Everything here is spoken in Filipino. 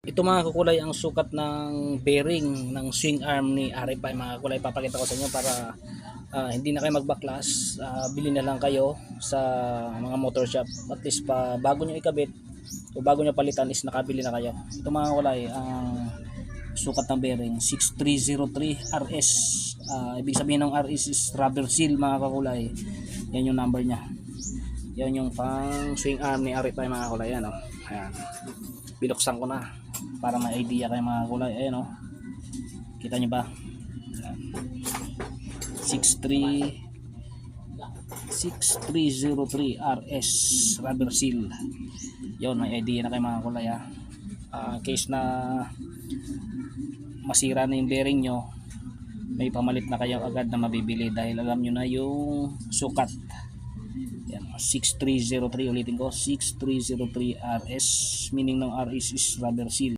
Ito mga kakulay ang sukat ng bearing ng swing arm ni RFI mga kakulay. Papakita ko sa inyo para hindi na kayo magbaklas. Bili na lang kayo sa mga motor shop. At least pa bago nyo ikabit o bago nyo palitan is nakabili na kayo. Ito mga kakulay ang sukat ng bearing 6303 RS. Ibig sabihin ng RS is rubber seal mga kakulay. Yan yung number nya. Yan yung pang swing arm ni RFI mga kakulay. Yan, oh. Ayan. Binuksan ko na para may idea kayo mga kulay. Ayan, oh. Kita nyo ba? 6303 RS rubber seal. Yun, may idea na kayo mga kulay, ha. Case na masira na yung bearing nyo, may pamalit na kayo agad na mabibili dahil alam nyo na yung sukat. Yan, 6303, ulitin ko, 6303 RS, meaning ng RS is rubber seal.